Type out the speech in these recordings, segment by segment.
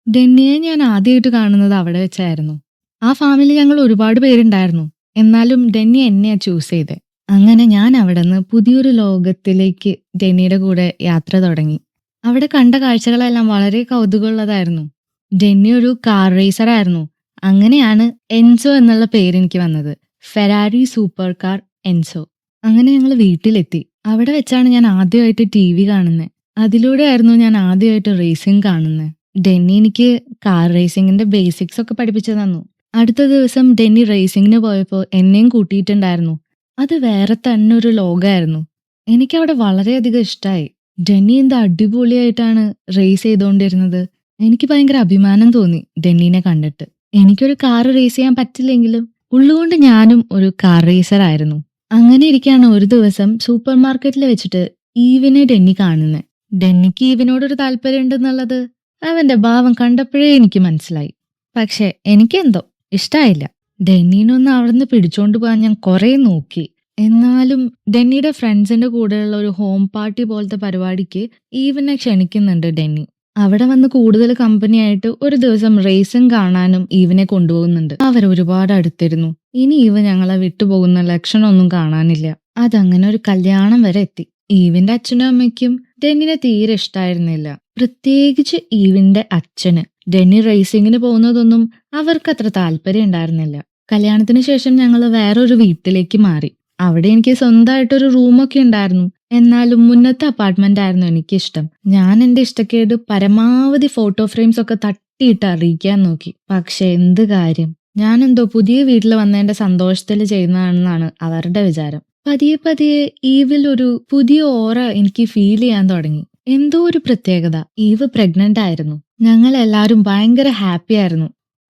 ഡെന്നിയെ ഞാൻ ആദ്യമായിട്ട് കാണുന്നത് അവിടെ വെച്ചായിരുന്നു. ആ ഫാമിലി ഞങ്ങൾ ഒരുപാട് പേരുണ്ടായിരുന്നു. എന്നാലും ഡെന്നി എന്നെയാ ചൂസ് ചെയ്തേ. അങ്ങനെ ഞാൻ അവിടുന്ന് പുതിയൊരു ലോകത്തിലേക്ക് ഡെന്നിയുടെ കൂടെ യാത്ര തുടങ്ങി. അവിടെ കണ്ട കാഴ്ചകളെല്ലാം വളരെ കൗതുകമുള്ളതായിരുന്നു. ഡെന്നി ഒരു കാർ റേസറായിരുന്നു. അങ്ങനെയാണ് എൻസോ എന്നുള്ള പേര് എനിക്ക് വന്നത്. Ferrari super car Enzo. അങ്ങനെ ഞങ്ങൾ വീട്ടിലെത്തി. അവിടെ വെച്ചാണ് ഞാൻ ആദ്യമായിട്ട് ടിവി കാണുന്നത്. അതിലൂടെയായിരുന്നു ഞാൻ ആദ്യമായിട്ട് റേസിംഗ് കാണുന്നത്. ഡെന്നി എനിക്ക് കാർ റേസിംഗിന്റെ ബേസിക്സ് ഒക്കെ പഠിപ്പിച്ചു തന്നു. അടുത്ത ദിവസം ഡെന്നി റേസിംഗിന് പോയപ്പോൾ എന്നെയും കൂട്ടിയിട്ടുണ്ടായിരുന്നു. അത് വേറെ തന്നെ ഒരു ലോകമായിരുന്നു. എനിക്കവിടെ വളരെയധികം ഇഷ്ടമായി. ഡെന്നി എന്ത് അടിപൊളിയായിട്ടാണ് റേസ് ചെയ്തുകൊണ്ടിരുന്നത്. എനിക്ക് ഭയങ്കര അഭിമാനം തോന്നി ഡെന്നീനെ കണ്ടിട്ട്. എനിക്കൊരു കാർ റേസ് ചെയ്യാൻ പറ്റില്ലെങ്കിലും ഉള്ളുകൊണ്ട് ഞാനും ഒരു കാർ റേസർ ആയിരുന്നു. അങ്ങനെ ഇരിക്കുകയാണ് ഒരു ദിവസം സൂപ്പർ മാർക്കറ്റിൽ വെച്ചിട്ട് ഈവിനെ ഡെന്നി കാണുന്നത്. ഡെന്നിക്ക് ഈവിനോടൊരു താല്പര്യം ഉണ്ടെന്നുള്ളത് അവന്റെ ഭാവം കണ്ടപ്പോഴേ എനിക്ക് മനസ്സിലായി. പക്ഷെ എനിക്കെന്തോ ഇഷ്ടായില്ല. ഡെന്നീനൊന്ന് അവിടുന്ന് പിടിച്ചോണ്ട് പോകാൻ ഞാൻ കുറെ നോക്കി. എന്നാലും ഡെന്നിയുടെ ഫ്രണ്ട്സിന്റെ കൂടെയുള്ള ഒരു ഹോം പാർട്ടി പോലത്തെ പരിപാടിക്ക് ഈവിനെ ക്ഷണിക്കുന്നുണ്ട് ഡെന്നി. അവിടെ വന്ന് കൂടുതൽ കമ്പനിയായിട്ട് ഒരു ദിവസം റേസിംഗ് കാണാനും ഈവിനെ കൊണ്ടുപോകുന്നുണ്ട്. അവർ ഒരുപാട് അടുത്തിരുന്നു. ഇനി ഈവ് ഞങ്ങളെ വിട്ടുപോകുന്ന ലക്ഷണമൊന്നും കാണാനില്ല. അതങ്ങനെ ഒരു കല്യാണം വരെ എത്തി. ഈവിന്റെ അച്ഛനും അമ്മയ്ക്കും ഡെന്നിനെ തീരെ ഇഷ്ടായിരുന്നില്ല. പ്രത്യേകിച്ച് ഈവിന്റെ അച്ഛന്. ഡെന്നി റേസിംഗിന് പോകുന്നതൊന്നും അവർക്കത്ര താല്പര്യം ഉണ്ടായിരുന്നില്ല. കല്യാണത്തിന് ശേഷം ഞങ്ങൾ വേറൊരു വീട്ടിലേക്ക് മാറി. അവിടെ എനിക്ക് സ്വന്തമായിട്ടൊരു റൂമൊക്കെ ഉണ്ടായിരുന്നു. എന്നാലും മുന്നത്തെ അപ്പാർട്ട്മെന്റ് ആയിരുന്നു എനിക്കിഷ്ടം. ഞാൻ എന്റെ ഇഷ്ടക്കേട് പരമാവധി ഫോട്ടോ ഫ്രെയിംസ് ഒക്കെ തട്ടിയിട്ട് അറിയിക്കാൻ നോക്കി. പക്ഷെ എന്ത് കാര്യം, ഞാനെന്തോ പുതിയ വീട്ടിൽ വന്നതിന്റെ സന്തോഷത്തിൽ ചെയ്യുന്നതാണെന്നാണ് അവരുടെ വിചാരം. പതിയെ പതിയെ ഈവിൽ ഒരു പുതിയ ഓറ എനിക്ക് ഫീൽ ചെയ്യാൻ തുടങ്ങി. എന്തോ ഒരു പ്രത്യേകത. ഈവ് പ്രഗ്നന്റ് ആയിരുന്നു. ഞങ്ങൾ എല്ലാവരും ഭയങ്കര ഹാപ്പി ആയിരുന്നു.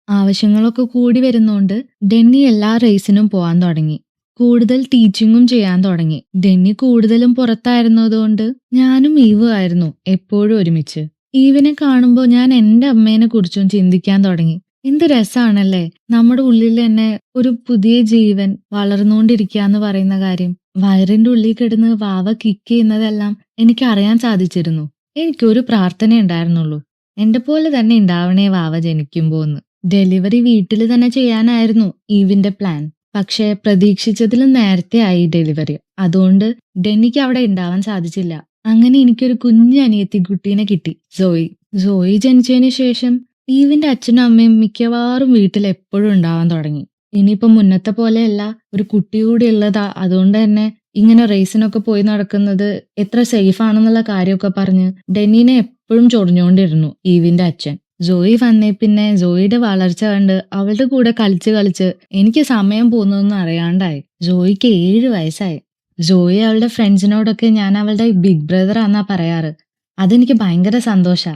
ആവശ്യങ്ങളൊക്കെ കൂടി വരുന്നോണ്ട് ഡെന്നി എല്ലാ റേസിനും പോവാൻ തുടങ്ങി. കൂടുതൽ ടീച്ചിങ്ങും ചെയ്യാൻ തുടങ്ങി. ഡെന്നി കൂടുതലും പുറത്തായിരുന്നതുകൊണ്ട് ഞാനും ഈവും ആയിരുന്നു എപ്പോഴും ഒരുമിച്ച്. ഈവിനെ കാണുമ്പോൾ ഞാൻ എന്റെ അമ്മേനെ കുറിച്ചും ചിന്തിക്കാൻ തുടങ്ങി. എന്ത് രസാണല്ലേ നമ്മുടെ ഉള്ളിൽ തന്നെ ഒരു പുതിയ ജീവൻ വളർന്നുകൊണ്ടിരിക്കുക എന്ന് പറയുന്ന കാര്യം. വയറിന്റെ ഉള്ളിൽ കിടന്ന് വാവ കിക്ക് ചെയ്യുന്നതെല്ലാം എനിക്ക് അറിയാൻ സാധിച്ചിരുന്നു. എനിക്കൊരു പ്രാർത്ഥന ഉണ്ടായിരുന്നുള്ളൂ, എന്റെ പോലെ തന്നെ ഉണ്ടാവണേ വാവ ജനിക്കുമ്പോന്ന്. ഡെലിവറി വീട്ടിൽ തന്നെ ചെയ്യാനായിരുന്നു ഈവിന്റെ പ്ലാൻ. പക്ഷെ പ്രതീക്ഷിച്ചതിലും നേരത്തെ ആയി ഡെലിവറി. അതുകൊണ്ട് ഡെന്നിക്ക് അവിടെ ഉണ്ടാവാൻ സാധിച്ചില്ല. അങ്ങനെ എനിക്കൊരു കുഞ്ഞു അനിയത്തി കുട്ടീനെ കിട്ടി, സോയി. സോയി ജനിച്ചതിന് ശേഷം ഈവിന്റെ അച്ഛനും അമ്മയും മിക്കവാറും വീട്ടിൽ എപ്പോഴും ഉണ്ടാവാൻ തുടങ്ങി. ഇനിയിപ്പോ മുന്നത്തെ പോലെയല്ല, ഒരു കുട്ടി കൂടി ഉള്ളതാ. അതുകൊണ്ട് തന്നെ ഇങ്ങനെ റേസിനൊക്കെ പോയി നടക്കുന്നത് എത്ര സേഫ് ആണെന്നുള്ള കാര്യമൊക്കെ പറഞ്ഞ് ഡെന്നീനെ എപ്പോഴും ചൊറിഞ്ഞുകൊണ്ടിരുന്നു ഈവിന്റെ അച്ഛൻ. ജോയി വന്നേ പിന്നെ ജോയിയുടെ വളർച്ച കണ്ട് അവളുടെ കൂടെ കളിച്ച് കളിച്ച് എനിക്ക് സമയം പോകുന്നതൊന്നും അറിയാണ്ടായി. ജോയിക്ക് 7 വയസ്സായി. ജോയി അവളുടെ ഫ്രണ്ട്സിനോടൊക്കെ ഞാൻ അവളുടെ ബിഗ് ബ്രദർ ആന്നാ പറയാറ്. അതെനിക്ക് ഭയങ്കര സന്തോഷാ.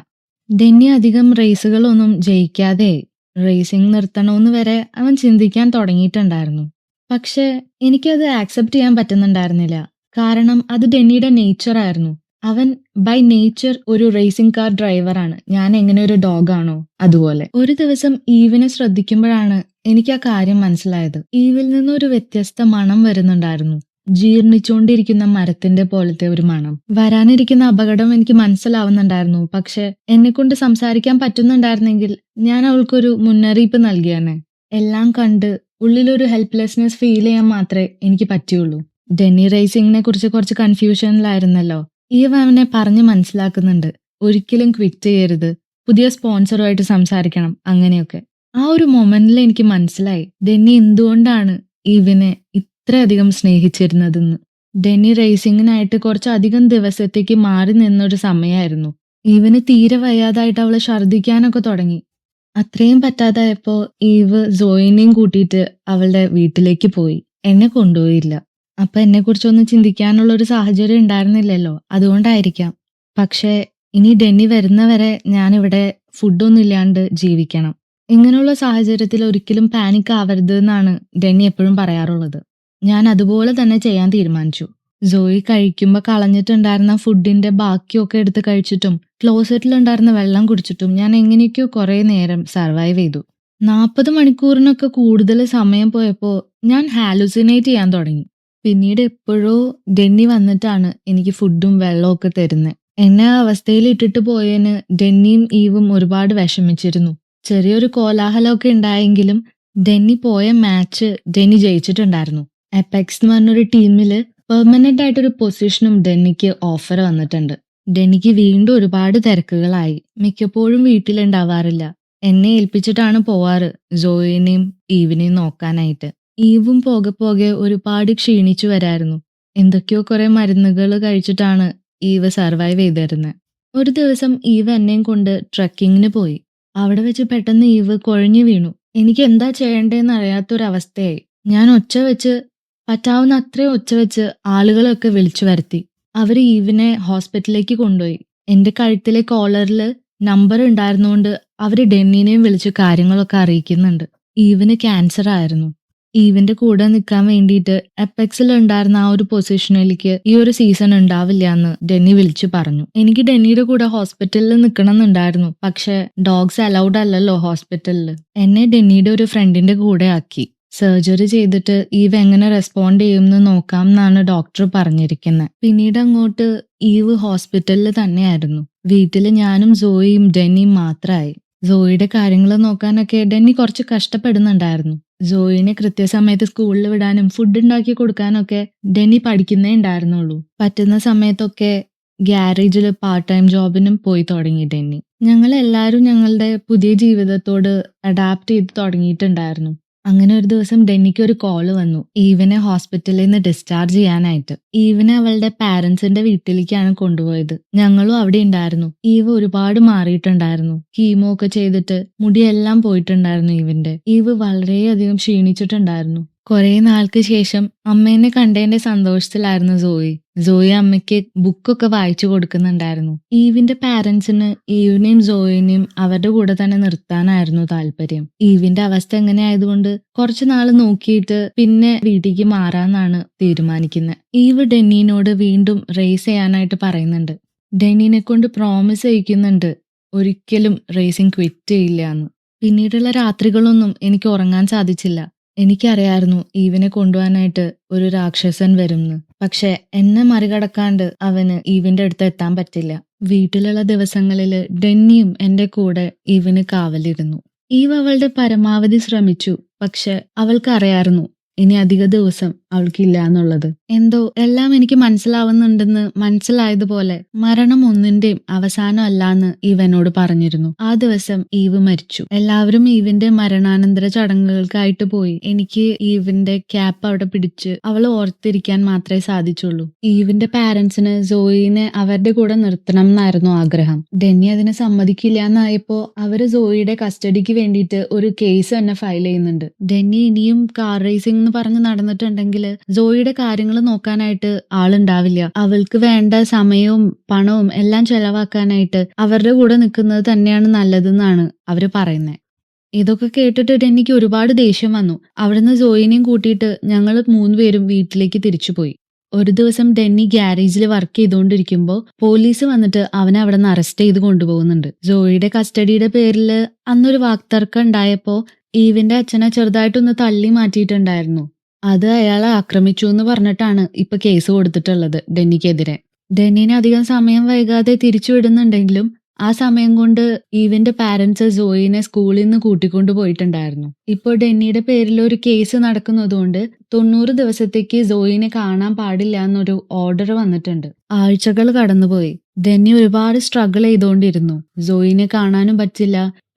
ഡെന്നി അധികം റേസുകളൊന്നും ജയിക്കാതെ റേസിംഗ് നിർത്തണമെന്ന് വരെ അവൻ ചിന്തിക്കാൻ തുടങ്ങിയിട്ടുണ്ടായിരുന്നു. പക്ഷെ എനിക്കത് ആക്സെപ്റ്റ് ചെയ്യാൻ പറ്റുന്നുണ്ടായിരുന്നില്ല. കാരണം അത് ഡെന്നിയുടെ നേച്ചർ ആയിരുന്നു. അവൻ ബൈ നേച്ചർ ഒരു റേസിംഗ് കാർ ഡ്രൈവറാണ്. ഞാൻ എങ്ങനെ ഒരു ഡോഗാണോ അതുപോലെ. ഒരു ദിവസം ഈവിനെ ശ്രദ്ധിക്കുമ്പോഴാണ് എനിക്ക് ആ കാര്യം മനസ്സിലായത്. ഈവിൽ നിന്ന് ഒരു വ്യത്യസ്ത മണം വരുന്നുണ്ടായിരുന്നു. ജീർണിച്ചുകൊണ്ടിരിക്കുന്ന മരത്തിന്റെ പോലത്തെ ഒരു മണം. വരാനിരിക്കുന്ന അപകടം എനിക്ക് മനസ്സിലാവുന്നുണ്ടായിരുന്നു. പക്ഷെ എന്നെ കൊണ്ട് സംസാരിക്കാൻ പറ്റുന്നുണ്ടായിരുന്നെങ്കിൽ ഞാൻ അവൾക്കൊരു മുന്നറിയിപ്പ് നൽകിയാണ്. എല്ലാം കണ്ട് ഉള്ളിലൊരു ഹെൽപ്ലെസ്നെസ് ഫീൽ ചെയ്യാൻ മാത്രമേ എനിക്ക് പറ്റിയുള്ളൂ. ഡെന്നി റേസിംഗിനെ കുറിച്ച് കുറച്ച് കൺഫ്യൂഷനിലായിരുന്നല്ലോ. ഈവ് അവനെ പറഞ്ഞ് മനസ്സിലാക്കുന്നുണ്ട്, ഒരിക്കലും ക്വിറ്റ് ചെയ്യരുത്, പുതിയ സ്പോൺസറുമായിട്ട് സംസാരിക്കണം, അങ്ങനെയൊക്കെ. ആ ഒരു മൊമെന്റിൽ എനിക്ക് മനസ്സിലായി ഡെന്നി എന്തുകൊണ്ടാണ് ഈവിനെ ഇത്രയധികം സ്നേഹിച്ചിരുന്നതെന്ന്. ഡെന്നി റേസിംഗിനായിട്ട് കുറച്ചധികം ദിവസത്തേക്ക് മാറി നിന്നൊരു സമയമായിരുന്നു. ഈവിന് തീരെ വയ്യാതായിട്ട് അവള് ഛർദ്ദിക്കാനൊക്കെ തുടങ്ങി. അത്രയും പറ്റാതായപ്പോ ഈവ് സോയിനെയും കൂട്ടിയിട്ട് അവളുടെ വീട്ടിലേക്ക് പോയി. എന്നെ കൊണ്ടുപോയില്ല. അപ്പൊ എന്നെ കുറിച്ചൊന്നും ചിന്തിക്കാനുള്ള ഒരു സാഹചര്യം ഉണ്ടായിരുന്നില്ലല്ലോ, അതുകൊണ്ടായിരിക്കാം. പക്ഷെ ഇനി ഡെന്നി വരുന്നവരെ ഞാനിവിടെ ഫുഡൊന്നും ഇല്ലാണ്ട് ജീവിക്കണം. ഇങ്ങനെയുള്ള സാഹചര്യത്തിൽ ഒരിക്കലും പാനിക് ആവരുത് എന്നാണ് ഡെന്നി എപ്പോഴും പറയാറുള്ളത്. ഞാൻ അതുപോലെ തന്നെ ചെയ്യാൻ തീരുമാനിച്ചു. സോയി കഴിക്കുമ്പോൾ കളഞ്ഞിട്ടുണ്ടായിരുന്ന ഫുഡിന്റെ ബാക്കിയൊക്കെ എടുത്ത് കഴിച്ചിട്ടും ക്ലോസറ്റിലുണ്ടായിരുന്ന വെള്ളം കുടിച്ചിട്ടും ഞാൻ എങ്ങനെയൊക്കെയോ കുറെ നേരം സർവൈവ് ചെയ്തു. 40 മണിക്കൂറിനൊക്കെ കൂടുതൽ സമയം പോയപ്പോൾ ഞാൻ ഹാലുസിനേറ്റ് ചെയ്യാൻ തുടങ്ങി. പിന്നീട് എപ്പോഴോ ഡെന്നി വന്നിട്ടാണ് എനിക്ക് ഫുഡും വെള്ളമൊക്കെ തരുന്നത്. എന്നെ ആ അവസ്ഥയിൽ ഇട്ടിട്ട് പോയതിന് ഡെന്നിയും ഈവും ഒരുപാട് വിഷമിച്ചിരുന്നു. ചെറിയൊരു കോലാഹലമൊക്കെ ഉണ്ടായെങ്കിലും ഡെന്നി പോയ മാച്ച് ഡെന്നി ജയിച്ചിട്ടുണ്ടായിരുന്നു. എപെക്സ് എന്ന് പറഞ്ഞൊരു ടീമില് പെർമനന്റ് ആയിട്ടൊരു പൊസിഷനും ഡെന്നിക്ക് ഓഫർ വന്നിട്ടുണ്ട്. ഡെന്നിക്ക് വീണ്ടും ഒരുപാട് തിരക്കുകളായി. മിക്കപ്പോഴും വീട്ടിലുണ്ടാവാറില്ല. എന്നെ ഏൽപ്പിച്ചിട്ടാണ് പോവാറ് സോയിനെയും ഈവിനെയും നോക്കാനായിട്ട്. ഈവും പോകെ പോകെ ഒരുപാട് ക്ഷീണിച്ചു വരായിരുന്നു. എന്തൊക്കെയോ കുറെ മരുന്നുകൾ കഴിച്ചിട്ടാണ് ഈവ് സർവൈവ് ചെയ്തിരുന്നത്. ഒരു ദിവസം ഈവ് എന്നെയും കൊണ്ട് ട്രക്കിങ്ങിന് പോയി. അവിടെ വെച്ച് പെട്ടെന്ന് ഈവ് കുഴഞ്ഞു വീണു. എനിക്ക് എന്താ ചെയ്യേണ്ടതെന്ന് അറിയാത്തൊരവസ്ഥയായി. ഞാൻ ഒച്ച വെച്ച് പറ്റാവുന്ന അത്രയും ഒച്ച വെച്ച് ആളുകളെയൊക്കെ വിളിച്ചു വരുത്തി. അവര് ഈവിനെ ഹോസ്പിറ്റലിലേക്ക് കൊണ്ടുപോയി. എന്റെ കഴുത്തിലെ കോളറിൽ നമ്പർ ഉണ്ടായിരുന്നുകൊണ്ട് അവര് ഡെന്നിനെയും വിളിച്ച് കാര്യങ്ങളൊക്കെ അറിയിക്കുന്നുണ്ട്. ഈവിന് ക്യാൻസർ ആയിരുന്നു. ഈവിന്റെ കൂടെ നിൽക്കാൻ വേണ്ടിയിട്ട് എപെക്സിൽ ഉണ്ടായിരുന്ന ആ ഒരു പൊസിഷനിലേക്ക് ഈ ഒരു സീസൺ ഉണ്ടാവില്ല എന്ന് ഡെന്നി വിളിച്ചു പറഞ്ഞു. എനിക്ക് ഡെന്നിയുടെ കൂടെ ഹോസ്പിറ്റലിൽ നിൽക്കണം എന്നുണ്ടായിരുന്നു. പക്ഷെ ഡോഗ്സ് അലൗഡ് അല്ലല്ലോ ഹോസ്പിറ്റലിൽ. എന്നെ ഡെന്നിയുടെ ഒരു ഫ്രണ്ടിന്റെ കൂടെ ആക്കി. സർജറി ചെയ്തിട്ട് ഈവ് എങ്ങനെ റെസ്പോണ്ട് ചെയ്യുമെന്ന് നോക്കാം എന്നാണ് ഡോക്ടർ പറഞ്ഞിരിക്കുന്നത്. പിന്നീട് അങ്ങോട്ട് ഈവ് ഹോസ്പിറ്റലിൽ തന്നെയായിരുന്നു. വീട്ടിൽ ഞാനും സോയിയും ഡെന്നിയും മാത്രമായി. സോയിയുടെ കാര്യങ്ങൾ നോക്കാനൊക്കെ ഡെന്നി കുറച്ച് കഷ്ടപ്പെടുന്നുണ്ടായിരുന്നു. സോയിനെ കൃത്യസമയത്ത് സ്കൂളിൽ വിടാനും ഫുഡ് ഉണ്ടാക്കി കൊടുക്കാനൊക്കെ ഡെന്നി പഠിക്കുന്നേ ഉണ്ടായിരുന്നുള്ളൂ. പറ്റുന്ന സമയത്തൊക്കെ ഗ്യാരേജിൽ പാർട്ട് ടൈം ജോബിനും പോയി തുടങ്ങി ഡെന്നി. ഞങ്ങളെല്ലാവരും ഞങ്ങളുടെ പുതിയ ജീവിതത്തോട് അഡാപ്റ്റ് ചെയ്ത് തുടങ്ങിയിട്ടുണ്ടായിരുന്നു. അങ്ങനെ ഒരു ദിവസം ഡെന്നിക്ക് ഒരു കോള് വന്നു, ഈവിനെ ഹോസ്പിറ്റലിൽ നിന്ന് ഡിസ്ചാർജ് ചെയ്യാനായിട്ട്. ഈവിനെ അവളുടെ പാരന്റ്സിന്റെ വീട്ടിലേക്കാണ് കൊണ്ടുപോയത്. ഞങ്ങളും അവിടെ ഉണ്ടായിരുന്നു. ഈവ് ഒരുപാട് മാറിയിട്ടുണ്ടായിരുന്നു. കീമോ ഒക്കെ ചെയ്തിട്ട് മുടിയെല്ലാം പോയിട്ടുണ്ടായിരുന്നു ഈവിന്റെ. ഈവ് വളരെയധികം ക്ഷീണിച്ചിട്ടുണ്ടായിരുന്നു. കുറെ നാൾക്ക് ശേഷം അമ്മേനെ കണ്ടതിന്റെ സന്തോഷത്തിലായിരുന്നു സോയി. സോയി അമ്മയ്ക്ക് ബുക്കൊക്കെ വായിച്ചു കൊടുക്കുന്നുണ്ടായിരുന്നു. ഈവിന്റെ പാരന്റ്സിന് ഈവിനെയും സോയിനെയും അവരുടെ കൂടെ തന്നെ നിർത്താനായിരുന്നു താല്പര്യം. ഈവിന്റെ അവസ്ഥ എങ്ങനെ ആയതുകൊണ്ട് കുറച്ചു നാള് നോക്കിയിട്ട് പിന്നെ വീട്ടിലേക്ക് മാറാന്നാണ് തീരുമാനിക്കുന്നത്. ഈവ് ഡെന്നിനോട് വീണ്ടും റേസ് ചെയ്യാനായിട്ട് പറയുന്നുണ്ട്. ഡെന്നിനെ കൊണ്ട് പ്രോമിസ് ചെയ്യിക്കുന്നുണ്ട് ഒരിക്കലും റേസിംഗ് ക്വിറ്റ് ചെയ്യില്ല എന്ന്. പിന്നീടുള്ള രാത്രികളൊന്നും എനിക്ക് ഉറങ്ങാൻ സാധിച്ചില്ല. എനിക്കറിയായിരുന്നു ഈവിനെ കൊണ്ടുപോകാനായിട്ട് ഒരു രാക്ഷസൻ വരുംന്ന്. പക്ഷെ എന്നെ മറികടക്കാണ്ട് അവന് ഈവിന്റെ അടുത്ത് എത്താൻ പറ്റില്ല. വീട്ടിലുള്ള ദിവസങ്ങളില് ഡെന്നിയും എന്റെ കൂടെ ഈവിന് കാവലിരുന്നു. ഈവ് അവളുടെ പരമാവധി ശ്രമിച്ചു. പക്ഷെ അവൾക്കറിയായിരുന്നു ഇനി അധിക ദിവസം അവൾക്കില്ല എന്നുള്ളത്. എന്തോ എല്ലാം എനിക്ക് മനസ്സിലാവുന്നുണ്ടെന്ന് മനസ്സിലായതുപോലെ മരണം ഒന്നിന്റെയും അവസാനം അല്ലാന്ന് ഈവ് എന്നോട് പറഞ്ഞിരുന്നു. ആ ദിവസം ഈവ് മരിച്ചു. എല്ലാവരും ഈവിന്റെ മരണാനന്തര ചടങ്ങുകൾക്കായിട്ട് പോയി. എനിക്ക് ഈവിന്റെ ക്യാപ്പ് അവിടെ പിടിച്ച് അവളെ ഓർത്തിരിക്കാൻ മാത്രമേ സാധിച്ചുള്ളൂ. ഈവിന്റെ പാരന്റ്സിന് സോയിനെ അവരുടെ കൂടെ നിർത്തണം എന്നായിരുന്നു ആഗ്രഹം. ഡെന്നി അതിനെ സമ്മതിക്കില്ല എന്നായപ്പോ അവര് സോയിയുടെ കസ്റ്റഡിക്ക് വേണ്ടിയിട്ട് ഒരു കേസ് തന്നെ ഫയൽ ചെയ്യുന്നുണ്ട്. ഡെന്നി ഇനിയും കാർ റേസിംഗ് എന്ന് പറഞ്ഞ് നടന്നിട്ടുണ്ടെങ്കിൽ സോയിയുടെ കാര്യങ്ങൾ നോക്കാനായിട്ട് ആളുണ്ടാവില്ല. അവൾക്ക് വേണ്ട സമയവും പണവും എല്ലാം ചെലവാക്കാനായിട്ട് അവരുടെ കൂടെ നിൽക്കുന്നത് തന്നെയാണ് നല്ലതെന്നാണ് അവര് പറയുന്നത്. ഇതൊക്കെ കേട്ടിട്ട് ഡെന്നിക്ക് ഒരുപാട് ദേഷ്യം വന്നു. അവിടുന്ന് സോയിനെയും കൂട്ടിയിട്ട് ഞങ്ങൾ 3 പേരും വീട്ടിലേക്ക് തിരിച്ചുപോയി. ഒരു ദിവസം ഡെന്നി ഗ്യാരേജിൽ വർക്ക് ചെയ്തുകൊണ്ടിരിക്കുമ്പോൾ പോലീസ് വന്നിട്ട് അവനെ അവിടെ നിന്ന് അറസ്റ്റ് ചെയ്ത് കൊണ്ടുപോകുന്നുണ്ട്. സോയിയുടെ കസ്റ്റഡിയുടെ പേരിൽ അന്നൊരു വാക്തർക്കം ഉണ്ടായപ്പോ ഈവിന്റെ അച്ഛനെ ചെറുതായിട്ടൊന്ന് തള്ളി മാറ്റിയിട്ടുണ്ടായിരുന്നു. അത് അയാളെ ആക്രമിച്ചു എന്ന് പറഞ്ഞിട്ടാണ് ഇപ്പൊ കേസ് കൊടുത്തിട്ടുള്ളത് ഡെന്നിക്കെതിരെ. ഡെന്നിനെ അധികം സമയം വൈകാതെ തിരിച്ചുവിടുന്നുണ്ടെങ്കിലും ആ സമയം കൊണ്ട് ഈവിന്റെ പാരന്റ്സ് സോയിനെ സ്കൂളിൽ നിന്ന് കൂട്ടിക്കൊണ്ടു പോയിട്ടുണ്ടായിരുന്നു. ഇപ്പോൾ ഡെന്നിയുടെ പേരിൽ ഒരു കേസ് നടക്കുന്നതുകൊണ്ട് 90 ദിവസത്തേക്ക് സോയിനെ കാണാൻ പാടില്ല എന്നൊരു ഓർഡർ വന്നിട്ടുണ്ട്. ആഴ്ചകൾ കടന്നുപോയി. ഡെന്നി ഒരുപാട് സ്ട്രഗിൾ ചെയ്തുകൊണ്ടിരുന്നു. സോയിനെ കാണാനും പറ്റില്ല,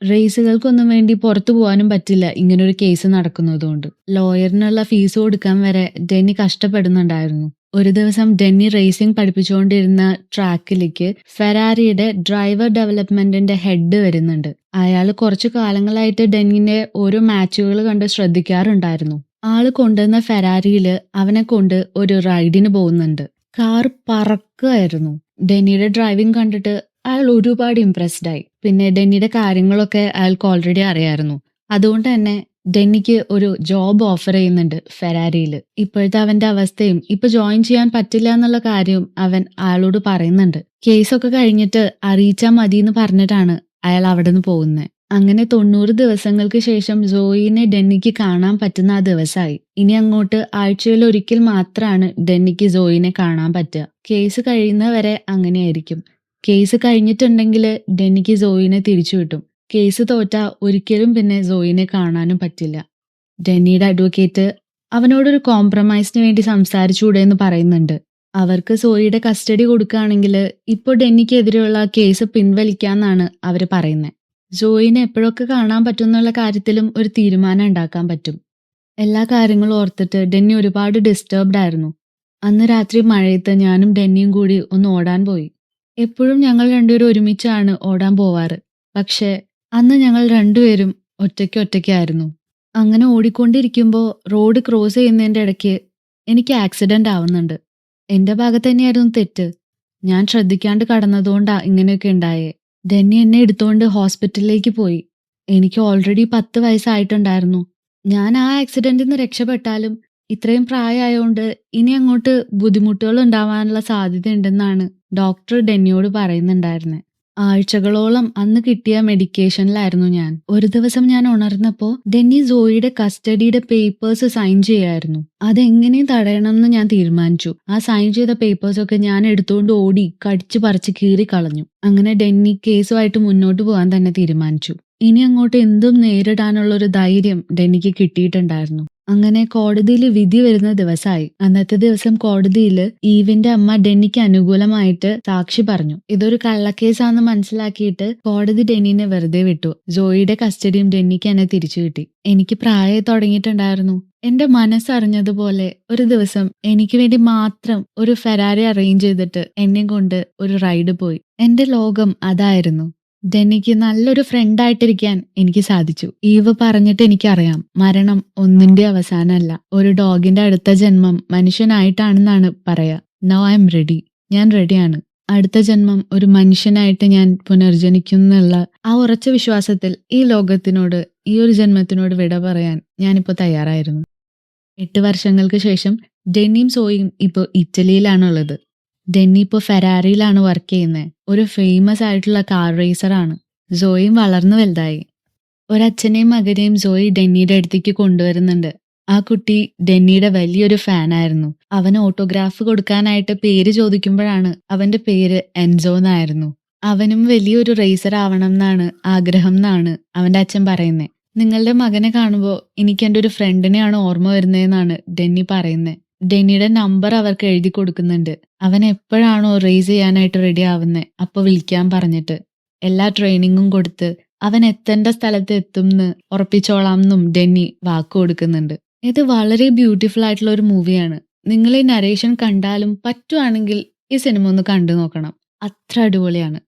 റേസുകൾക്കൊന്നും വേണ്ടി പുറത്തു പോകാനും പറ്റില്ല ഇങ്ങനൊരു കേസ് നടക്കുന്നതുകൊണ്ട്. ലോയറിനുള്ള ഫീസ് കൊടുക്കാൻ വരെ ഡെന്നി കഷ്ടപ്പെടുന്നുണ്ടായിരുന്നു. ഒരു ദിവസം ഡെന്നി റേസിംഗ് പഠിപ്പിച്ചുകൊണ്ടിരുന്ന ട്രാക്കിലേക്ക് ഫെരാരിയുടെ ഡ്രൈവർ ഡെവലപ്മെന്റിന്റെ ഹെഡ് വരുന്നുണ്ട്. അയാൾ കുറച്ചു കാലങ്ങളായിട്ട് ഡെന്നിന്റെ ഓരോ മാച്ചുകൾ കണ്ട് ശ്രദ്ധിക്കാറുണ്ടായിരുന്നു. ആള് കൊണ്ടുവന്ന ഫെരാരിയില് അവനെ കൊണ്ട് ഒരു റൈഡിന് പോകുന്നുണ്ട്. കാർ പറക്കുകയായിരുന്നു. ഡെന്നിയുടെ ഡ്രൈവിംഗ് കണ്ടിട്ട് അയാൾ ഒരുപാട് ഇംപ്രസ്ഡ് ആയി. പിന്നെ ഡെന്നിയുടെ കാര്യങ്ങളൊക്കെ അയാൾക്ക് ഓൾറെഡി അറിയായിരുന്നു. അതുകൊണ്ട് തന്നെ ഡെന്നിക്ക് ഒരു ജോബ് ഓഫർ ചെയ്യുന്നുണ്ട് ഫെരാരിയിൽ. ഇപ്പോഴത്തെ അവന്റെ അവസ്ഥയും ഇപ്പൊ ജോയിൻ ചെയ്യാൻ പറ്റില്ല എന്നുള്ള കാര്യവും അവൻ അയാളോട് പറയുന്നുണ്ട്. കേസൊക്കെ കഴിഞ്ഞിട്ട് അറിയിച്ചാൽ മതി എന്ന് പറഞ്ഞിട്ടാണ് അയാൾ അവിടെ നിന്ന് പോകുന്നത്. അങ്ങനെ 90 ദിവസങ്ങൾക്ക് ശേഷം സോയിനെ ഡെന്നിക്ക് കാണാൻ പറ്റുന്ന ആ ദിവസമായി. ഇനി അങ്ങോട്ട് ആഴ്ചയിൽ ഒരിക്കൽ മാത്രമാണ് ഡെന്നിക്ക് സോയിനെ കാണാൻ പറ്റുക. കേസ് കഴിയുന്നവരെ അങ്ങനെയായിരിക്കും. കേസ് കഴിഞ്ഞിട്ടുണ്ടെങ്കിൽ ഡെന്നിക്ക് സോയിനെ തിരിച്ചു കിട്ടും. കേസ് തോറ്റാ ഒരിക്കലും പിന്നെ സോയിനെ കാണാനും പറ്റില്ല. ഡെന്നിയുടെ അഡ്വക്കേറ്റ് അവനോടൊരു കോംപ്രമൈസിന് വേണ്ടി സംസാരിച്ചുകൂടെ എന്ന് പറയുന്നുണ്ട്. അവർക്ക് സോയിയുടെ കസ്റ്റഡി കൊടുക്കുകയാണെങ്കിൽ ഇപ്പോൾ ഡെന്നിക്കെതിരെയുള്ള കേസ് പിൻവലിക്കാന്നാണ് അവര് പറയുന്നത്. സോയിനെ എപ്പോഴൊക്കെ കാണാൻ പറ്റും എന്നുള്ള കാര്യത്തിലും ഒരു തീരുമാനം ഉണ്ടാക്കാൻ പറ്റും. എല്ലാ കാര്യങ്ങളും ഓർത്തിട്ട് ഡെന്നി ഒരുപാട് ഡിസ്റ്റർബ്ഡ് ആയിരുന്നു. അന്ന് രാത്രി മഴയത്ത് ഞാനും ഡെന്നിയും കൂടി ഒന്ന് ഓടാൻ പോയി. എപ്പോഴും ഞങ്ങൾ രണ്ടുപേരും ഒരുമിച്ചാണ് ഓടാൻ പോവാറ്. പക്ഷേ അന്ന് ഞങ്ങൾ രണ്ടുപേരും ഒറ്റയ്ക്കായിരുന്നു. അങ്ങനെ ഓടിക്കൊണ്ടിരിക്കുമ്പോൾ റോഡ് ക്രോസ് ചെയ്യുന്നതിൻ്റെ ഇടയ്ക്ക് എനിക്ക് ആക്സിഡന്റ് ആവുന്നുണ്ട്. എന്റെ ഭാഗത്ത് തന്നെയായിരുന്നു തെറ്റ്. ഞാൻ ശ്രദ്ധിക്കാണ്ട് കടന്നതുകൊണ്ടാ ഇങ്ങനെയൊക്കെ ഉണ്ടായേ. ഡെന്നി എന്നെ എടുത്തുകൊണ്ട് ഹോസ്പിറ്റലിലേക്ക് പോയി. എനിക്ക് ഓൾറെഡി 10 വയസ്സായിട്ടുണ്ടായിരുന്നു. ഞാൻ ആ ആക്സിഡന്റിൽ നിന്ന് രക്ഷപ്പെട്ടാലും ഇത്രയും പ്രായമായതുകൊണ്ട് ഇനി അങ്ങോട്ട് ബുദ്ധിമുട്ടുകൾ ഉണ്ടാവാനുള്ള സാധ്യതയുണ്ടെന്നാണ് ഡോക്ടർ ഡെന്നിയോട് പറയുന്നുണ്ടായിരുന്നത്. ആഴ്ചകളോളം അന്ന് കിട്ടിയ മെഡിക്കേഷനിലായിരുന്നു ഞാൻ. ഒരു ദിവസം ഞാൻ ഉണർന്നപ്പോൾ ഡെന്നി സോയിയുടെ കസ്റ്റഡിയുടെ പേപ്പേഴ്സ് സൈൻ ചെയ്യായിരുന്നു. അതെങ്ങനെയും തടയണമെന്ന് ഞാൻ തീരുമാനിച്ചു. ആ സൈൻ ചെയ്ത പേപ്പേഴ്സൊക്കെ ഞാൻ എടുത്തുകൊണ്ട് ഓടി കടിച്ചു പറിച്ച് കീറി കളഞ്ഞു. അങ്ങനെ ഡെന്നി കേസുമായിട്ട് മുന്നോട്ട് പോകാൻ തന്നെ തീരുമാനിച്ചു. ഇനി അങ്ങോട്ട് എന്തും നേരിടാനുള്ള ഒരു ധൈര്യം ഡെന്നിക്ക് കിട്ടിയിട്ടുണ്ടായിരുന്നു. അങ്ങനെ കോടതിയിൽ വിധി വരുന്ന ദിവസമായി. അന്നത്തെ ദിവസം കോടതിയിൽ ഈവിന്റെ അമ്മ ഡെന്നിക്ക് അനുകൂലമായിട്ട് സാക്ഷി പറഞ്ഞു. ഇതൊരു കള്ളക്കേസാണെന്ന് മനസ്സിലാക്കിയിട്ട് കോടതി ഡെന്നിനെ വെറുതെ വിട്ടു. സോയിയുടെ കസ്റ്റഡിയും ഡെന്നിക്ക് എന്നെ തിരിച്ചു കിട്ടി. എനിക്ക് പ്രായം തുടങ്ങിയിട്ടുണ്ടായിരുന്നു. എന്റെ മനസ്സറിഞ്ഞതുപോലെ ഒരു ദിവസം എനിക്ക് വേണ്ടി മാത്രം ഒരു ഫെരാരി അറേഞ്ച് ചെയ്തിട്ട് എന്നെ കൊണ്ട് ഒരു റൈഡ് പോയി. എന്റെ ലോകം അതായിരുന്നു. ഡെന്നിക്ക് നല്ലൊരു ഫ്രണ്ടായിട്ടിരിക്കാൻ എനിക്ക് സാധിച്ചു. ഈവ് പറഞ്ഞിട്ട് എനിക്കറിയാം, മരണം ഒന്നിന്റെ അവസാനമല്ല. ഒരു ഡോഗിന്റെ അടുത്ത ജന്മം മനുഷ്യനായിട്ടാണെന്നാണ് പറയാ. Now I am ready. ഞാൻ റെഡിയാണ്. അടുത്ത ജന്മം ഒരു മനുഷ്യനായിട്ട് ഞാൻ പുനർജനിക്കുന്നുള്ള ആ ഉറച്ച വിശ്വാസത്തിൽ ഈ ലോകത്തിനോട്, ഈ ഒരു ജന്മത്തിനോട് വിട പറയാൻ ഞാനിപ്പോൾ തയ്യാറായിരുന്നു. 8 വർഷങ്ങൾക്ക് ശേഷം ഡെന്നിയും സോയിയും ഇപ്പോൾ ഇറ്റലിയിലാണുള്ളത്. ഡെന്നി ഇപ്പോൾ ഫെരാറിയിലാണ് വർക്ക് ചെയ്യുന്നത്. ഒരു ഫേമസ് ആയിട്ടുള്ള കാർ റേസറാണ്. സോയിയും വളർന്നു വലുതായി. ഒരച്ഛനെയും മകനെയും സോയി ഡെന്നിയുടെ അടുത്തേക്ക് കൊണ്ടുവരുന്നുണ്ട്. ആ കുട്ടി ഡെന്നിയുടെ വലിയൊരു ഫാനായിരുന്നു. അവന് ഓട്ടോഗ്രാഫ് കൊടുക്കാനായിട്ട് പേര് ചോദിക്കുമ്പോഴാണ് അവന്റെ പേര് എൻസോ എന്നായിരുന്നു. അവനും വലിയൊരു റേസർ ആവണം എന്നാണ് ആഗ്രഹം എന്നാണ് അവന്റെ അച്ഛൻ പറയുന്നത്. നിങ്ങളുടെ മകനെ കാണുമ്പോൾ എനിക്ക് എൻ്റെ ഒരു ഫ്രണ്ടിനെയാണ് ഓർമ്മ വരുന്നതെന്നാണ് ഡെന്നി പറയുന്നത്. ഡെന്നിയുടെ നമ്പർ അവർക്ക് എഴുതി കൊടുക്കുന്നുണ്ട്. അവൻ എപ്പോഴാണോ റേസ് ചെയ്യാനായിട്ട് റെഡി ആവുന്നത് അപ്പോൾ വിളിക്കാൻ പറഞ്ഞിട്ട് എല്ലാ ട്രെയിനിങ്ങും കൊടുത്ത് അവൻ എത്തേണ്ട സ്ഥലത്ത് എത്തും എന്ന് ഉറപ്പിച്ചോളാം എന്നും ഡെന്നി വാക്ക് കൊടുക്കുന്നുണ്ട്. ഇത് വളരെ ബ്യൂട്ടിഫുൾ ആയിട്ടുള്ള ഒരു മൂവിയാണ്. നിങ്ങൾ ഈ നരേഷൻ കണ്ടാലും പറ്റുവാണെങ്കിൽ ഈ സിനിമ ഒന്ന് കണ്ടു നോക്കണം. അത്ര അടിപൊളിയാണ്.